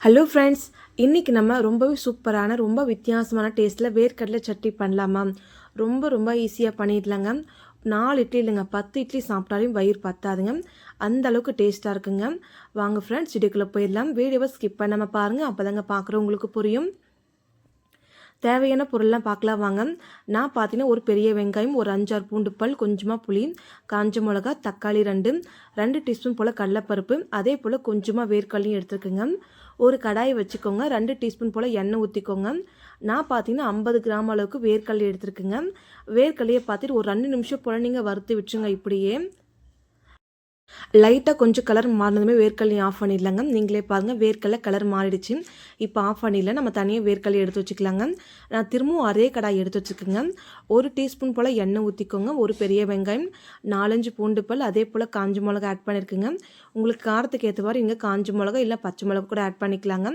Hello friends, இன்றைக்கி நம்ம ரொம்பவே சூப்பரான ரொம்ப வித்தியாசமான டேஸ்ட்டில் வேர்க்கடலை சட்னி பண்ணலாமா? ரொம்ப ஈஸியாக பண்ணிடலாங்க. 4 இட்லி இல்லைங்க, 10 இட்லி சாப்பிட்டாலும் வயிறு பத்தாதுங்க. அந்த அளவுக்கு டேஸ்ட்டாக இருக்குங்க. வாங்க ஃப்ரெண்ட்ஸ், வீடியோக்குள்ளே போயிடலாம். வீடியோவை ஸ்கிப் பண்ணாமல் பாருங்கள், அப்போ தாங்க பார்க்குறவங்களுக்கு புரியும். தேவையான பொருள்லாம் பார்க்கலாம் வாங்க. நான் பார்த்தீங்கன்னா ஒரு பெரிய வெங்காயம், ஒரு 5-6 பூண்டு பல், கொஞ்சமாக புளி, காஞ்ச மிளகா, தக்காளி 2 டீஸ்பூன் போல் கடலைப்பருப்பு, அதே போல் கொஞ்சமாக வேர்க்கடலையும் எடுத்துருக்குங்க. ஒரு கடாயை வச்சுக்கோங்க. 2 டீஸ்பூன் போல் எண்ணெய் ஊற்றிக்கோங்க. நான் பார்த்தீங்கன்னா 50 கிராம் அளவுக்கு வேர்க்கடலை எடுத்துருக்குங்க. வேர்க்கடலையை பார்த்துட்டு ஒரு 2 நிமிஷம் போல் நீங்கள் வறுத்து விட்டுருங்க. இப்படியே லைட்டாக கொஞ்சம் கலர் மாறினதுமே வேர்க்கடலையும் ஆஃப் பண்ணிடலாங்க. நீங்களே பாருங்கள், வேர்க்கடலை கலர் மாறிடுச்சு. இப்போ ஆஃப் பண்ணிடல, நம்ம தனியாக வேர்க்கடலை எடுத்து வச்சுக்கலாங்க. நான் திரும்பவும் அதே கடாய் எடுத்து வச்சுக்கோங்க. 1 டீஸ்பூன் போல் எண்ணெய் ஊற்றிக்கோங்க. ஒரு பெரிய வெங்காயம், 4-5 பூண்டு பல், அதே போல் காஞ்ச மிளகா ஆட் பண்ணியிருக்குங்க. உங்களுக்கு காரத்துக்கு ஏற்ற மாதிரி இங்கே காஞ்ச மிளகா இல்லை பச்சை மிளகா கூட ஆட் பண்ணிக்கலாங்க.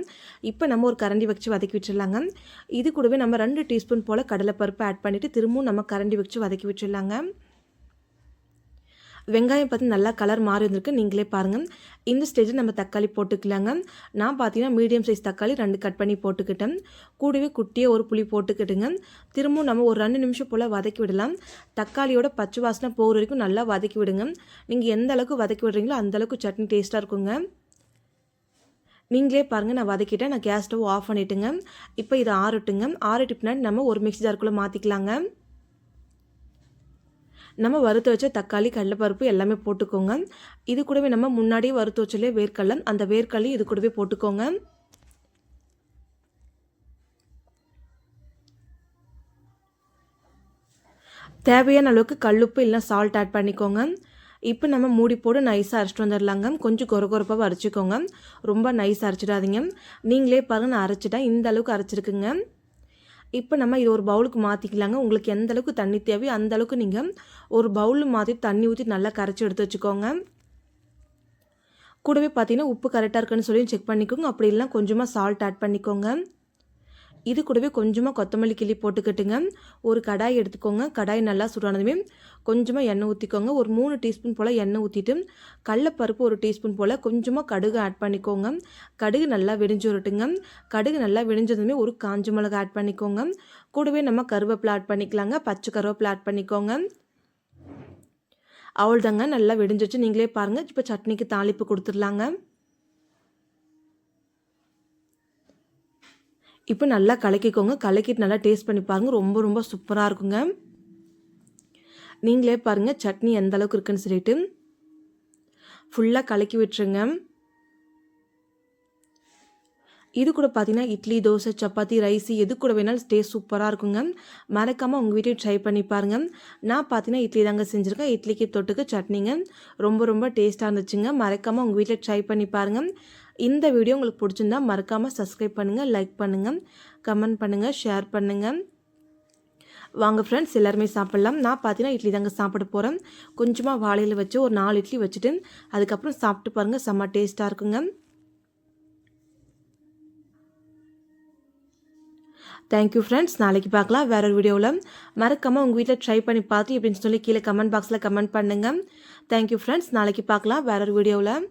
இப்போ நம்ம ஒரு கரண்டி வச்சு வதக்கி விட்டுடலாங்க. இது கூடவே நம்ம 2 டீஸ்பூன் போல் கடலைப்பருப்பு ஆட் பண்ணிவிட்டு திரும்பவும் நம்ம கரண்டி வச்சு வதக்கி விட்டுடலாங்க. வெங்காயம் பார்த்து நல்லா கலர் மாறி வந்திருக்கு. நீங்களே பாருங்கள். இந்த ஸ்டேஜில் நம்ம தக்காளி போட்டுக்கலாங்க. நான் பார்த்தீங்கன்னா மீடியம் சைஸ் தக்காளி 2 கட் பண்ணி போட்டுக்கிட்டேன். கூடவே குட்டியாக ஒரு புளி போட்டுக்கிட்டுங்க. திரும்பவும் நம்ம ஒரு 2 நிமிஷம் போல் வதக்கி விடலாம். தக்காளியோட பச்சை வாசனை போகிற வரைக்கும் நல்லா வதக்கி விடுங்க. நீங்கள் எந்த அளவுக்கு வதக்கி விடுறீங்களோ அந்தளவுக்கு சட்னி டேஸ்ட்டாக இருக்குங்க. நீங்களே பாருங்கள், நான் வதக்கிட்டேன். நான் கேஸ் ஸ்டவ் ஆஃப் பண்ணிவிட்டுங்க. இப்போ இதை ஆறட்டுங்க. ஆறிட்டு பின்னாடி நம்ம ஒரு மிக்ஸி ஜாருக்குள்ளே மாற்றிக்கலாங்க. நம்ம வறுத்து வச்ச தக்காளி, கடலைப்பருப்பு எல்லாமே போட்டுக்கோங்க. இது கூடவே நம்ம முன்னாடியே வறுத்து வச்சலே வேர்க்கடலை, அந்த வேர்க்கடலையும் இது கூடவே போட்டுக்கோங்க. தேவையான அளவுக்கு கல்லுப்பு இல்லை சால்ட் ஆட் பண்ணிக்கோங்க. இப்போ நம்ம மூடி போட்டு நைஸாக அரைச்சிட்டு வந்துடலாங்க. கொஞ்சம் கொரப்பாக அரைச்சிக்கோங்க. ரொம்ப நைஸாக அரைச்சிடாதீங்க. நீங்களே பாருங்கள், நான் அரைச்சிட்டேன். இந்த அளவுக்கு அரைச்சிருக்குங்க. இப்போ நம்ம இது ஒரு பவுலுக்கு மாற்றிக்கலாங்க. உங்களுக்கு எந்த அளவுக்கு தண்ணி தேவையோ அந்த அளவுக்கு நீங்கள் ஒரு பவுலில் மாற்றி தண்ணி ஊற்றி நல்லா கரைச்சி எடுத்து வச்சுக்கோங்க. கூடவே பார்த்தீங்கன்னா உப்பு கரெக்டாக இருக்குன்னு சொல்லி செக் பண்ணிக்கோங்க. அப்படி இல்லைனா கொஞ்சமாக சால்ட் ஆட் பண்ணிக்கோங்க. இது கூடவே கொஞ்சமாக கொத்தமல்லி கிள்ளி போட்டுக்கிட்டுங்க. ஒரு கடாய் எடுத்துக்கோங்க. கடாய் நல்லா சூடானதுமே கொஞ்சமாக எண்ணெய் ஊற்றிக்கோங்க. ஒரு 3 டீஸ்பூன் போல் எண்ணெய் ஊற்றிட்டு கடலைப்பருப்பு 1 டீஸ்பூன் போல் கொஞ்சமாக கடுகு ஆட் பண்ணிக்கோங்க. கடுகு நல்லா வெடிஞ்சு வரட்டுங்க. கடுகு நல்லா வெடிஞ்சதுமே ஒரு காஞ்ச மிளகா ஆட் பண்ணிக்கோங்க. கூடவே நம்ம கருவேப்பிலை ஆட் பண்ணிக்கலாங்க. பச்சை கருவேப்பிலை ஆட் பண்ணிக்கோங்க. அவ்வளோதாங்க, நல்லா வெடிஞ்சிச்சு. நீங்களே பாருங்கள். இப்போ சட்னிக்கு தாளிப்பு கொடுத்துடலாங்க. இப்போ நல்லா கலக்கிக்கோங்க. கலக்கிட்டு நல்லா டேஸ்ட் பண்ணி பாருங்கள். ரொம்ப சூப்பராக இருக்குங்க. நீங்களே பாருங்கள் சட்னி எந்த அளவுக்கு இருக்குன்னு சொல்லிட்டு ஃபுல்லாக கலக்கி விட்டுருங்க. இது கூட பார்த்தீங்கன்னா இட்லி, தோசை, சப்பாத்தி, ரைஸ் எது கூட வேணாலும் டேஸ்ட் சூப்பராக இருக்குங்க. மறக்காமல் உங்கள் வீட்டையும் ட்ரை பண்ணி பாருங்கள். நான் பார்த்தீங்கன்னா இட்லி தாங்க செஞ்சுருக்கேன். இட்லிக்கு தொட்டுக்கு சட்னிங்க ரொம்ப டேஸ்ட்டாக இருந்துச்சுங்க. மறக்காமல் உங்கள் வீட்டில் ட்ரை பண்ணி பாருங்கள். இந்த வீடியோ உங்களுக்கு பிடிச்சிருந்தா மறக்காமல் சப்ஸ்கிரைப் பண்ணுங்கள், லைக் பண்ணுங்கள், கமெண்ட் பண்ணுங்கள், ஷேர் பண்ணுங்கள். வாங்க ஃப்ரெண்ட்ஸ், எல்லாருமே சாப்பிட்லாம். நான் பார்த்தீங்கன்னா இட்லி தாங்க சாப்பிட போகிறேன். கொஞ்சமாக வாழையில் வச்சு ஒரு 4 இட்லி வச்சுட்டு அதுக்கப்புறம் சாப்பிட்டு பாருங்கள். செம்ம டேஸ்ட்டாக இருக்குங்க. Thank you friends. நாளைக்கு பார்க்கலாம் வேற ஒரு வீடியோவில். மறக்காமல் உங்கள் வீட்டில் ட்ரை பண்ணி பார்த்து எப்படின்னு சொல்லி கீழே கமெண்ட் பாக்ஸில் கமெண்ட் பண்ணுங்கள். Thank you friends. நாளைக்கு பார்க்கலாம் வேற ஒரு வீடியோவில்.